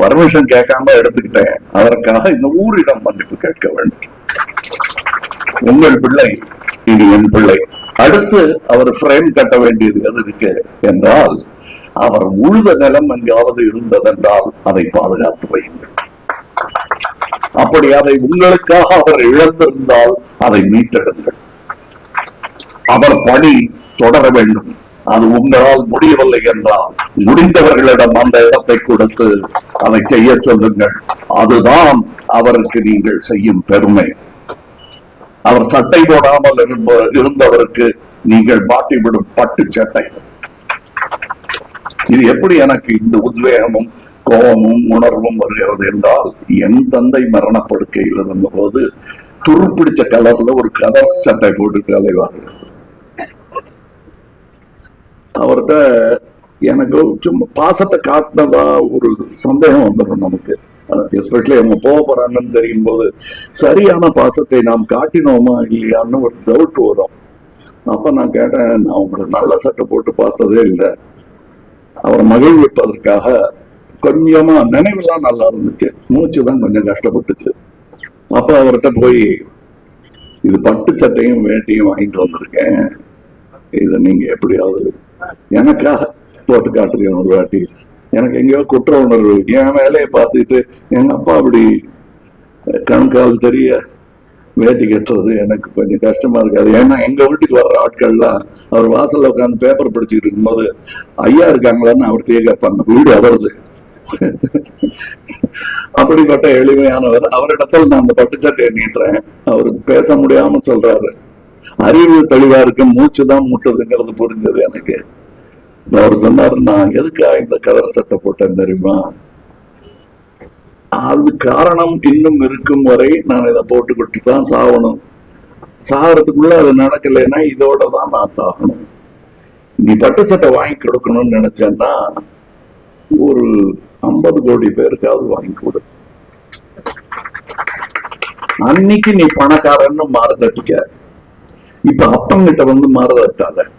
Permission கேட்காம எடுத்துக்கிட்டேன், அதற்காக இந்த ஊரிடம் மன்னிப்பு கேட்க வேண்டும். உங்கள் பிள்ளை இது என் பிள்ளை. அடுத்து அவர் ஃப்ரேம் கட்ட வேண்டியது எது இருக்கு என்றால், அவர் உழுத நிலம் எங்காவது இருந்ததென்றால் அதை பாதுகாத்து வையுங்கள். அப்படி அதை உங்களுக்காக அவர் இழந்திருந்தால் அதை மீட்டெடுங்கள். அவர் பணி தொடர வேண்டும். அது உங்களால் முடியவில்லை என்றால் முடிந்தவர்களிடம் அந்த இடத்தை கொடுத்து அதை செய்ய சொல்லுங்கள். அதுதான் அவருக்கு நீங்கள் செய்யும் பெருமை. அவர் சட்டை போடாமல் இருந்தவருக்கு நீங்கள் மாட்டிவிடும் பட்டு சட்டை. இது எப்படி எனக்கு இந்த உத்வேகமும் கோபமும் உணர்வும் வருகிறது என்றால், என் தந்தை மரணப்படுக்கையில் இருந்த போது துருப்பிடிச்ச கலர்ல ஒரு கதர் சட்டை போட்டு அலைவார்கள். அவர்கிட்ட எனக்கு சும்மா பாசத்தை காட்டினதா ஒரு சந்தேகம் வந்துடும் நமக்கு. எஸ்பெஷலி அவங்க போக போறாங்கன்னு தெரியும் போது சரியான பாசத்தை நாம் காட்டினோமா இல்லையான்னு ஒரு டவுட் வரும். அப்ப நான் கேட்டேன், நான் உங்களுக்கு நல்ல சட்டை போட்டு பார்த்ததே இல்லை. அவரை மகிழ்விப்பதற்காக கொஞ்சமா நினைவெல்லாம் நல்லா இருந்துச்சு, மூச்சுதான் கொஞ்சம் கஷ்டப்பட்டுச்சு. அப்ப அவர்கிட்ட போய், இது பட்டு சட்டையும் வேட்டியும் வாங்கிட்டு வந்திருக்கேன், இதை நீங்க எப்படியாவது எனக்காக போட்டு காட்டுறீங்க ஒரு வாட்டி. எனக்கு எங்கேயோ குற்ற உணர்வு, என் வேலையை பார்த்துட்டு எங்க அப்பா அப்படி கண்கால் தெரிய வேட்டி கட்டுறது எனக்கு கொஞ்சம் கஷ்டமா இருக்காது. ஏன்னா எங்க வீட்டுக்கு வர்ற ஆட்கள்லாம் அவர் வாசல்ல உட்காந்து பேப்பர் படிச்சுட்டு இருக்கும்போது, ஐயா இருக்காங்களான்னு அவர்கிட்டயே கேட்பாங்க, வீடு அவரது. அப்படிப்பட்ட எளிமையானவர். அவரிடத்துல நான் அந்த பட்டுச்சட்டையை நீட்டுறேன். அவரு பேச முடியாம சொல்றாரு, அறிவு தெளிவா இருக்கு, மூச்சுதான் முட்டுதுங்கிறது புரிஞ்சது எனக்கு. அவர் சொன்னாரு, நான் எதுக்கா இந்த கலர் சட்டை போட்டேன் தெரியுமா? அது காரணம் இன்னும் இருக்கும் வரை நான் இதை போட்டுக்கிட்டு தான் சாகணும். சாகிறதுக்குள்ள அது நடக்கலைன்னா இதோட தான் நான் சாகணும். நீ பட்டு சட்டை வாங்கி கொடுக்கணும்னு நினைச்சேன்னா ஒரு 50 கோடி பேருக்காவது வாங்கி கொடு. அன்னைக்கு நீ பணக்காரன்னு மாறுதட்டிக்க, இப்ப அப்பங்கிட்ட வந்து மாறுதட்டாத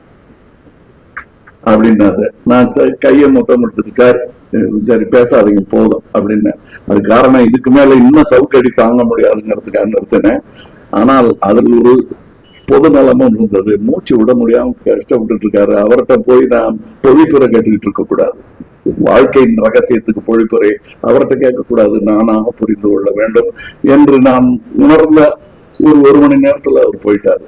அப்படின்னாரு. நான் கையை மொத்தம் எடுத்துட்டு, சார் சரி பேசாதீங்க போதும் அப்படின்னு. அது காரணம், இதுக்கு மேல இன்னும் சவுக்கடி தாங்க முடியாதுங்கிறதுக்காக நிறுத்தினேன். ஆனால் அதில் ஒரு பொது நலமும் இருந்தது. மூச்சு விட முடியாம கஷ்டப்பட்டு இருக்காரு. அவர்கிட்ட போய் நான் பொழிப்புரை கேட்டுக்கிட்டு இருக்க கூடாது. வாழ்க்கையின் ரகசியத்துக்கு பொழிப்புரை அவர்கிட்ட கேட்கக்கூடாது, நானாக புரிந்து கொள்ள வேண்டும் என்று நான் உணர்ந்த ஒரு மணி நேரத்துல அவர் போயிட்டாரு.